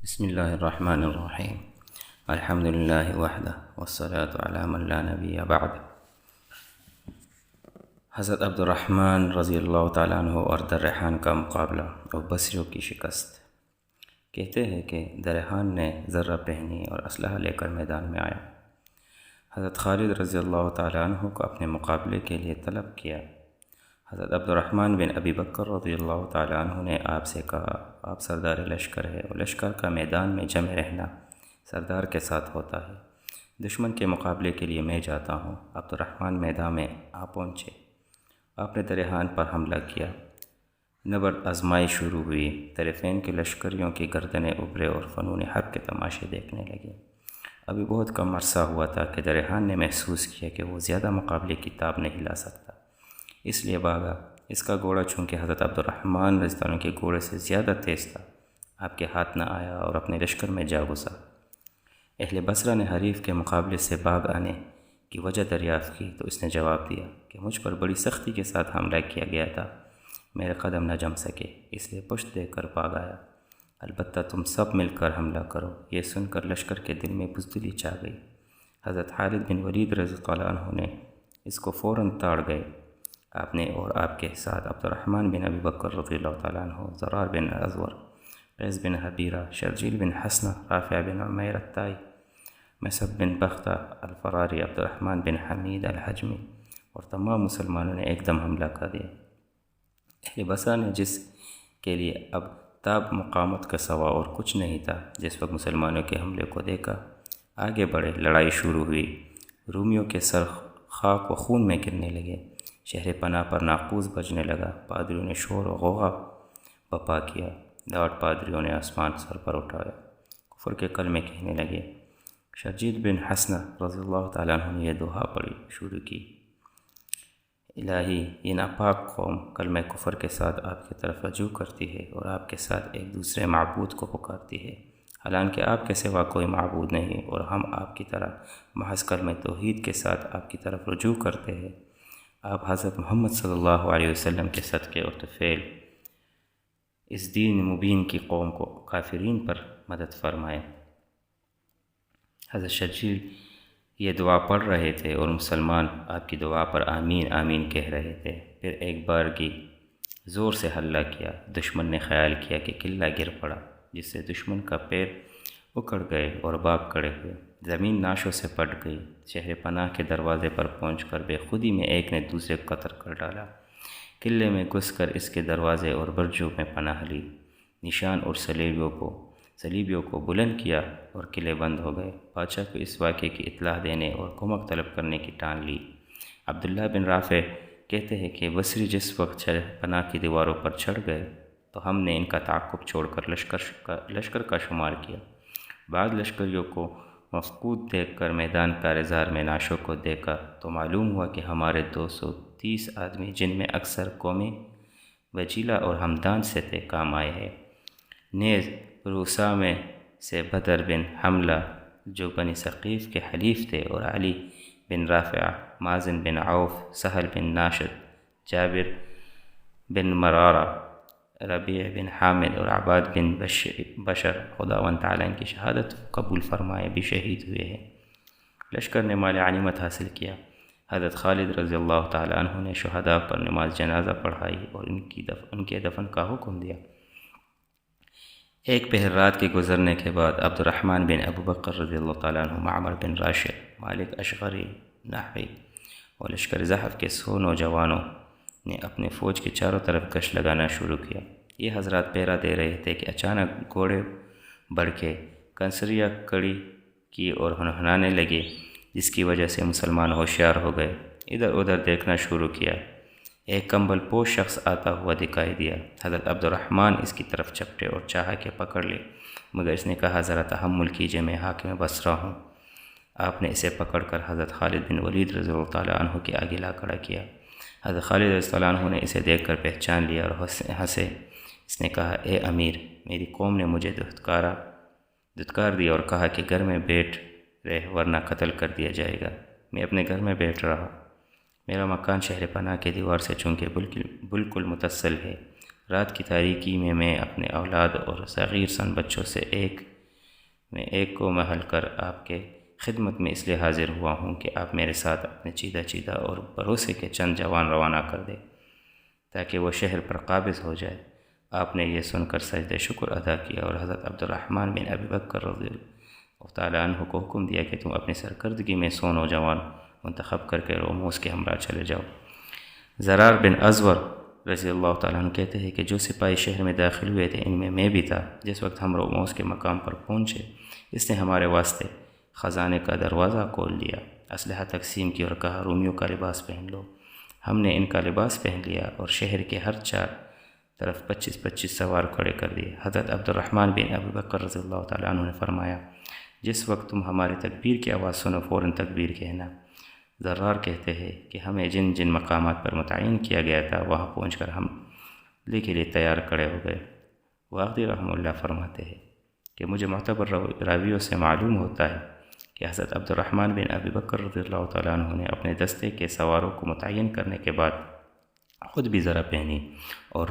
بسم اللہ الرحمن الرحیم الحمد للہ وحدہ والصلاة علی من لا نبی بعد۔ حضرت عبد الرحمن رضی اللہ تعالیٰ عنہ اور درحان کا مقابلہ اور بصریوں کی شکست۔ کہتے ہیں کہ درحان نے ذرہ پہنی اور اسلحہ لے کر میدان میں آیا۔ حضرت خالد رضی اللہ تعالیٰ عنہ کو اپنے مقابلے کے لیے طلب کیا۔ حضرت عبد الرحمن بن ابی بکر رضی اللہ تعالیٰ عنہ نے آپ سے کہا، آپ سردار لشکر ہے اور لشکر کا میدان میں جمع رہنا سردار کے ساتھ ہوتا ہے۔ دشمن کے مقابلے کے لیے میں جاتا ہوں۔ عبد الرحمن میدان میں آ پہنچے۔ آپ نے درحان پر حملہ کیا۔ نبرد آزمائی شروع ہوئی۔ طرفین کے لشکریوں کی گردنیں ابھرے اور فنون حرب کے تماشے دیکھنے لگے۔ ابھی بہت کم عرصہ ہوا تھا کہ درحان نے محسوس کیا کہ وہ زیادہ مقابلے کی تاب نہیں لا سکتا، اس لیے بھاگا۔ اس کا گھوڑا چونکہ حضرت عبد الرحمن رضی اللہ عنہ کے گھوڑے سے زیادہ تیز تھا، آپ کے ہاتھ نہ آیا اور اپنے لشکر میں جا گھسا۔ اہل بصرہ نے حریف کے مقابلے سے بھاگ آنے کی وجہ دریافت کی تو اس نے جواب دیا کہ مجھ پر بڑی سختی کے ساتھ حملہ کیا گیا تھا، میرے قدم نہ جم سکے، اس لیے پشت دے کر بھاگ آیا۔ البتہ تم سب مل کر حملہ کرو۔ یہ سن کر لشکر کے دل میں بزدلی چھا گئی۔ حضرت خالد بن ولید رضی اللہ عنہ نے اس کو فوراً تاڑ گئے۔ آپ نے اور آپ کے ساتھ عبد الرحمن بن ابی بکر رضی اللہ تعالیٰ عنہ، زرار بن ازور، قیس بن حبیرہ، شرجیل بن حسنہ، رافع بن عمیر الطائی، مسعب بن بختہ الفراری، عبد الرحمن بن حمید الحجمی اور تمام مسلمانوں نے ایک دم حملہ کر دیا۔ اہل بصرہ نے جس کے لیے اب تاب مقامت کا سوا اور کچھ نہیں تھا، جس وقت مسلمانوں کے حملے کو دیکھا آگے بڑھے۔ لڑائی شروع ہوئی۔ رومیوں کے سر خاک و خون میں گرنے لگے۔ شہر پناہ پر ناقوس بجنے لگا۔ پادریوں نے شور و غوغا بپا کیا۔ لاٹ پادریوں نے آسمان سر پر اٹھایا، کفر کے کلمے کہنے لگے۔ شرجیل بن حسنہ رضی اللہ تعالیٰ عنہ نے یہ دعا پڑھی شروع کی، الہی یہ ناپاک قوم کلمہ کفر کے ساتھ آپ کی طرف رجوع کرتی ہے اور آپ کے ساتھ ایک دوسرے معبود کو پکارتی ہے، حالانکہ آپ کے سوا کوئی معبود نہیں، اور ہم آپ کی طرح محض کلمہ توحید کے ساتھ آپ کی طرف رجوع کرتے ہیں۔ آپ حضرت محمد صلی اللہ علیہ وسلم کے صدقے اور طفیل اس دین مبین کی قوم کو کافرین پر مدد فرمائے۔ حضرت شرجیل یہ دعا پڑھ رہے تھے اور مسلمان آپ کی دعا پر آمین آمین کہہ رہے تھے۔ پھر ایک بار کی زور سے حملہ کیا۔ دشمن نے خیال کیا کہ قلعہ گر پڑا، جس سے دشمن کا پیر اکڑ گئے اور بھاگ کھڑے ہوئے۔ زمین نعشوں سے پٹ گئی۔ شہر پناہ کے دروازے پر پہنچ کر بے خودی میں ایک نے دوسرے کو قتل کر ڈالا۔ قلعے میں گھس کر اس کے دروازے اور برجوں میں پناہ لی۔ نشان اور صلیبیوں کو بلند کیا اور قلعے بند ہو گئے۔ بادشاہ کو اس واقعے کی اطلاع دینے اور کمک طلب کرنے کی ٹان لی۔ عبداللہ بن رافع کہتے ہیں کہ بصری جس وقت شہر پناہ کی دیواروں پر چڑھ گئے تو ہم نے ان کا تعاقب چھوڑ کر لشکر کا شمار کیا۔ بعض لشکریوں کو مفقود دیکھ کر میدان کارزار میں نعشوں کو دیکھا تو معلوم ہوا کہ ہمارے 230 آدمی، جن میں اکثر قومیں وجیلہ اور ہمدان سے تھے، کام آئے ہیں۔ نیز روسا میں سے بدر بن حملہ جو بنی ثقیف کے حلیف تھے، اور علی بن رافع، مازن بن عوف، سہل بن ناشد، جابر بن مرارہ، ربیع بن حامد اور عباد بن بشر، خداوند تعالیٰ ان کی شہادت قبول فرمائے، بھی شہید ہوئے ہیں۔ لشکر نے مال غنیمت حاصل کیا۔ حضرت خالد رضی اللہ تعالیٰ عنہ نے شہداء پر نماز جنازہ پڑھائی اور ان کے دفن کا حکم دیا۔ ایک پہر رات کے گزرنے کے بعد عبد الرحمن بن ابو بکر رضی اللہ تعالیٰ عنہ، معمر بن راشد، مالک اشعری نحوی اور لشکر زحف کے 100 نوجوانوں نے اپنے فوج کے چاروں طرف گشت لگانا شروع کیا۔ یہ حضرات پہرا دے رہے تھے کہ اچانک گھوڑے بڑھ کے کنسریاں کڑی کی اور ہنہنانے لگے، جس کی وجہ سے مسلمان ہوشیار ہو گئے۔ ادھر ادھر دیکھنا شروع کیا۔ ایک کمبل پوش شخص آتا ہوا دکھائی دیا۔ حضرت عبد الرحمن اس کی طرف چپٹے اور چاہا کہ پکڑ لے، مگر اس نے کہا ذرا تحمل کیجیے، میں حاکم بصرہ ہوں۔ آپ نے اسے پکڑ کر حضرت خالد بن ولید رضی اللہ تعالیٰ عنہ کے آگے لا کھڑا کیا۔ حضرت خالد رضی اللہ عنہ نے اسے دیکھ کر پہچان لیا اور ہنسے۔ اس نے کہا، اے امیر، میری قوم نے مجھے دھتکار دیا اور کہا کہ گھر میں بیٹھ رہ ورنہ قتل کر دیا جائے گا۔ میں اپنے گھر میں بیٹھ رہا۔ میرا مکان شہر پناہ کے دیوار سے چونکہ بالکل متصل ہے۔ رات کی تاریکی میں اپنے اولاد اور صغیر سن بچوں سے ایک میں ایک کو محل کر آپ کے خدمت میں اس لیے حاضر ہوا ہوں کہ آپ میرے ساتھ اپنے چیدہ اور بھروسے کے چند جوان روانہ کر دے تاکہ وہ شہر پر قابض ہو جائے۔ آپ نے یہ سن کر سجدہ شکر ادا کیا اور حضرت عبد الرحمن بن ابی بکر رضی اللہ تعالیٰ عنہ کو حکم دیا کہ تم اپنی سرکردگی میں 100 نوجوان منتخب کر کے روموس کے ہمراہ چلے جاؤ۔ زرار بن ازور رضی اللہ تعالیٰ عنہ کہتے ہیں کہ جو سپاہی شہر میں داخل ہوئے تھے ان میں بھی تھا۔ جس وقت ہم روموس کے مقام پر پہنچے اس نے ہمارے واسطے خزانے کا دروازہ کھول دیا، اسلحہ تقسیم کی اور کہا رومیوں کا لباس پہن لو۔ ہم نے ان کا لباس پہن لیا اور شہر کے ہر 4 طرف 25 سوار کھڑے کر دیے۔ حضرت عبد الرحمن بن ابی بکر رضی اللہ تعالیٰ عنہ نے فرمایا جس وقت تم ہماری تکبیر کی آواز سنو فوراً تکبیر کہنا۔ زرار کہتے ہیں کہ ہمیں جن جن مقامات پر متعین کیا گیا تھا وہاں پہنچ کر ہم حملے کے لیے تیار کھڑے ہو گئے۔ واقعی رحمہ اللہ فرماتے ہیں کہ مجھے معتبر راویوں سے معلوم ہوتا ہے کہ حضرت عبد الرحمن بن ابی بکر رضی اللہ تعالیٰ عنہ نے اپنے دستے کے سواروں کو متعین کرنے کے بعد خود بھی زرہ پہنی اور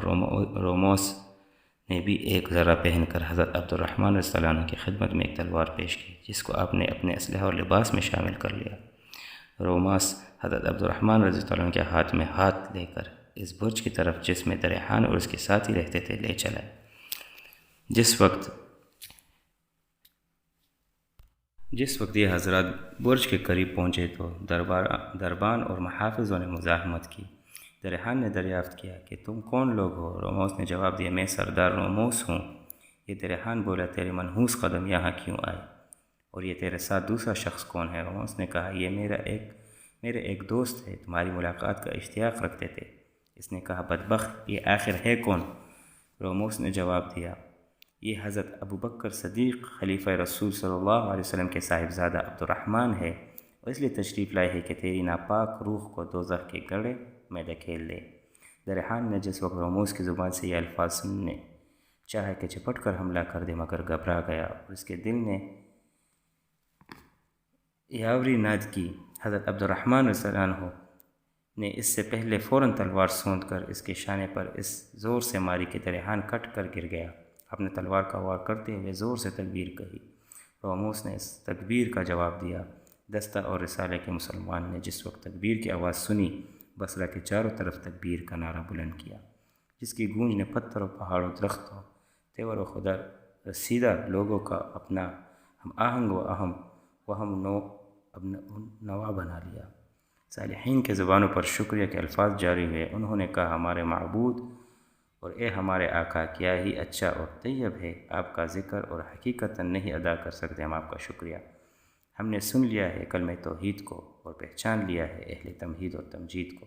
روموس نے بھی ایک زرہ پہن کر حضرت عبد الرحمن رضی اللہ عنہ کی خدمت میں ایک تلوار پیش کی جس کو آپ نے اپنے اسلحہ اور لباس میں شامل کر لیا۔ روماس حضرت عبد الرحمن رضی اللہ عنہ کے ہاتھ میں ہاتھ لے کر اس برج کی طرف جس میں درحان اور اس کے ساتھی رہتے تھے لے چلا۔ جس وقت یہ حضرات برج کے قریب پہنچے تو دربان اور محافظوں نے مزاحمت کی۔ درحان نے دریافت کیا کہ تم کون لوگ ہو؟ روموس نے جواب دیا میں سردار روموس ہوں۔ یہ درحان بولا تیرے منحوس قدم یہاں کیوں آئے اور یہ تیرے ساتھ دوسرا شخص کون ہے؟ روموس نے کہا یہ میرے ایک دوست ہے، تمہاری ملاقات کا اشتیاق رکھتے تھے۔ اس نے کہا بدبخت یہ آخر ہے کون؟ روموس نے جواب دیا یہ حضرت ابو بکر صدیق خلیفہ رسول صلی اللہ علیہ وسلم کے صاحبزادہ عبد الرحمن ہے اور اس لیے تشریف لائے ہے کہ تیری ناپاک روح کو دوزخ کے گڑھے میں دھکیل دے۔ درحان نے جس وقت روموس کی زبان سے یہ الفاظ سننے چاہے کہ چپٹ کر حملہ کر دے مگر گھبرا گیا اور اس کے دل نے یاوری ناد کی۔ حضرت عبد الرحمن رضی اللہ عنہ نے اس سے پہلے فوراً تلوار سونت کر اس کے شانے پر اس زور سے ماری کہ درحان کٹ کر گر گیا۔ اپنے تلوار کا وار کرتے ہوئے زور سے تکبیر کہی۔ روموس نے اس تکبیر کا جواب دیا۔ دستہ اور رسالے کے مسلمان نے جس وقت تکبیر کی آواز سنی بصرہ کے چاروں طرف تکبیر کا نعرہ بلند کیا جس کی گونج نے پتھروں پہاڑوں درختوں تیور و خدا رسیدہ لوگوں کا اپنا ہم آہنگ و ہم نوا بنا لیا۔ صالحین کے زبانوں پر شکریہ کے الفاظ جاری ہوئے۔ انہوں نے کہا ہمارے معبود اور اے ہمارے آقا کیا ہی اچھا اور طیب ہے، آپ کا ذکر اور حقیقتاً نہیں ادا کر سکتے ہم آپ کا شکریہ۔ ہم نے سن لیا ہے کلمہ توحید کو اور پہچان لیا ہے اہل تمہید اور تمجید کو۔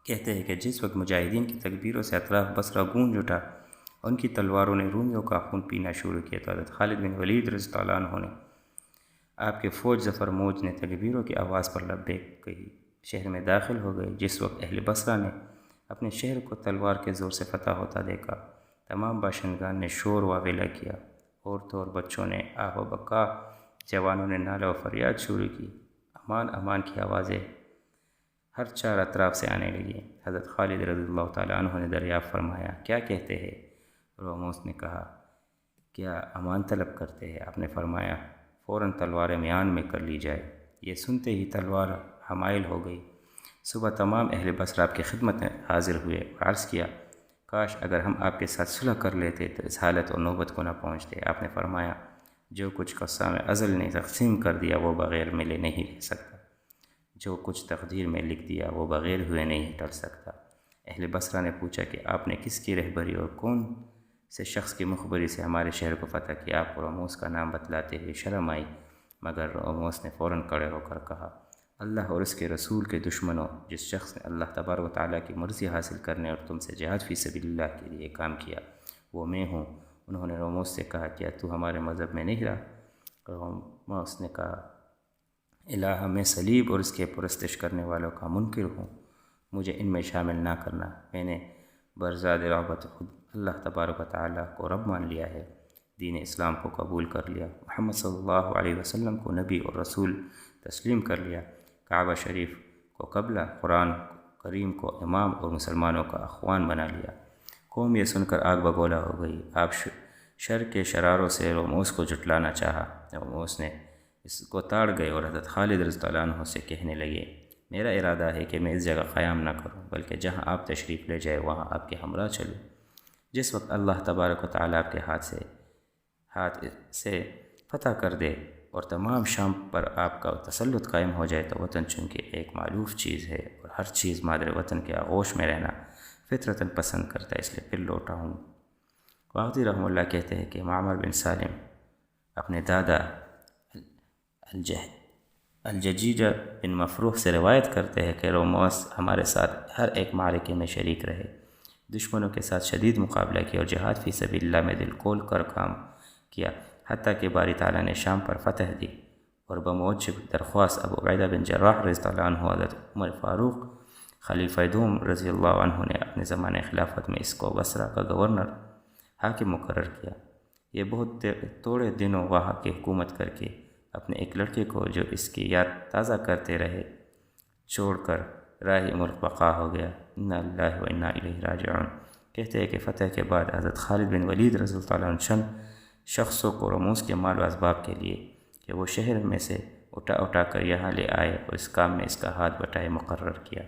کہتے ہیں کہ جس وقت مجاہدین کی تکبیروں سے اطراف بصرہ گونج اٹھا ان کی تلواروں نے رومیوں کا خون پینا شروع کیا تو حضرت خالد بن ولید رضی اللہ عنہ نے آپ کے فوج ظفر موج نے تکبیروں کی آواز پر لبیک کہی، شہر میں داخل ہو گئے۔ جس وقت اہل بصرہ نے اپنے شہر کو تلوار کے زور سے فتح ہوتا دیکھا تمام باشندگان نے شور واویلا کیا، عورتوں اور بچوں نے آہ و بکا، جوانوں نے نعرہ و فریاد شروع کی، امان امان کی آوازیں ہر 4 اطراف سے آنے لگی۔ حضرت خالد رضی اللہ تعالیٰ عنہ نے دریافت فرمایا کیا کہتے ہیں؟ روموس نے کہا کیا امان طلب کرتے ہیں؟ آپ نے فرمایا فوراً تلوار میان میں کر لی جائے۔ یہ سنتے ہی تلوار حمائل ہو گئی۔ صبح تمام اہل بصرہ آپ کی خدمت میں حاضر ہوئے اور عرض کیا کاش اگر ہم آپ کے ساتھ صلح کر لیتے تو اس حالت اور نوبت کو نہ پہنچتے۔ آپ نے فرمایا جو کچھ قسام ازل نے تقسیم کر دیا وہ بغیر ملے نہیں رہ سکتا، جو کچھ تقدیر میں لکھ دیا وہ بغیر ہوئے نہیں ٹل سکتا۔ اہل بصرہ نے پوچھا کہ آپ نے کس کی رہبری اور کون سے شخص کی مخبری سے ہمارے شہر کو فتح کیا؟ آپ کو روموس کا نام بتلاتے ہوئے شرم آئی مگر روموس نے فوراً کھڑے ہو کر کہا اللہ اور اس کے رسول کے دشمنوں، جس شخص نے اللہ تبارک و تعالیٰ کی مرضی حاصل کرنے اور تم سے جہاد فی سبیل اللہ کے لیے کام کیا وہ میں ہوں۔ انہوں نے روموس سے کہا کیا تو ہمارے مذہب میں نہیں رہا؟ روموس نے کہا الہ میں صلیب اور اس کے پرستش کرنے والوں کا منکر ہوں، مجھے ان میں شامل نہ کرنا۔ میں نے برزاد رغبت خود اللہ تبارک و تعالیٰ کو رب مان لیا ہے، دین اسلام کو قبول کر لیا، محمد صلی اللہ علیہ وسلم کو نبی اور رسول تسلیم کر لیا، کعبہ شریف کو قبلہ، قرآن کریم کو امام اور مسلمانوں کا اخوان بنا لیا۔ قوم یہ سن کر آگ بگولا ہو گئی۔ آپ شر کے شراروں سے روموس کو جھٹلانا چاہا۔ روموس نے اس کو تاڑ گئے اور حضرت خالد رضی اللہ عنہ سے کہنے لگے، میرا ارادہ ہے کہ میں اس جگہ قیام نہ کروں، بلکہ جہاں آپ تشریف لے جائے وہاں آپ کے ہمراہ چلوں۔ جس وقت اللہ تبارک و تعالیٰ آپ کے ہاتھ سے فتح کر دے اور تمام شام پر آپ کا تسلط قائم ہو جائے، تو وطن چونکہ ایک مألوف چیز ہے اور ہر چیز مادر وطن کے آغوش میں رہنا فطرتاً پسند کرتا ہے، اس لیے پھر لوٹا ہوں۔ واغدی رحمہ اللہ کہتے ہیں کہ معمر بن سالم اپنے دادا الججیجہ بن مفروح سے روایت کرتے ہیں کہ روموس ہمارے ساتھ ہر ایک معرکے میں شریک رہے، دشمنوں کے ساتھ شدید مقابلہ کیا اور جہاد فی سبیل اللہ میں دل کھول کر کام کیا، حتیٰ کہ باری تعالیٰ نے شام پر فتح دی اور بموجب درخواست ابو عبیدہ بن جراح رضی اللہ عنہ حضرت عمر فاروق خلیفہ دوم رضی اللہ عنہ نے اپنے زمانے خلافت میں اس کو بصرہ کا گورنر حاکم مقرر کیا۔ یہ بہت تھوڑے دنوں وہاں کی حکومت کر کے اپنے ایک لڑکے کو جو اس کی یاد تازہ کرتے رہے چھوڑ کر راہ ملک بقا ہو گیا۔ انا للہ و انا الیہ راجعون۔ کہتے ہیں کہ فتح کے بعد حضرت خالد بن ولید رضی اللہ عنہ چند شخصوں کو روموس کے مال و اسباب کے لیے کہ وہ شہر میں سے اٹھا کر یہاں لے آئے اور اس کام میں اس کا ہاتھ بٹائے مقرر کیا۔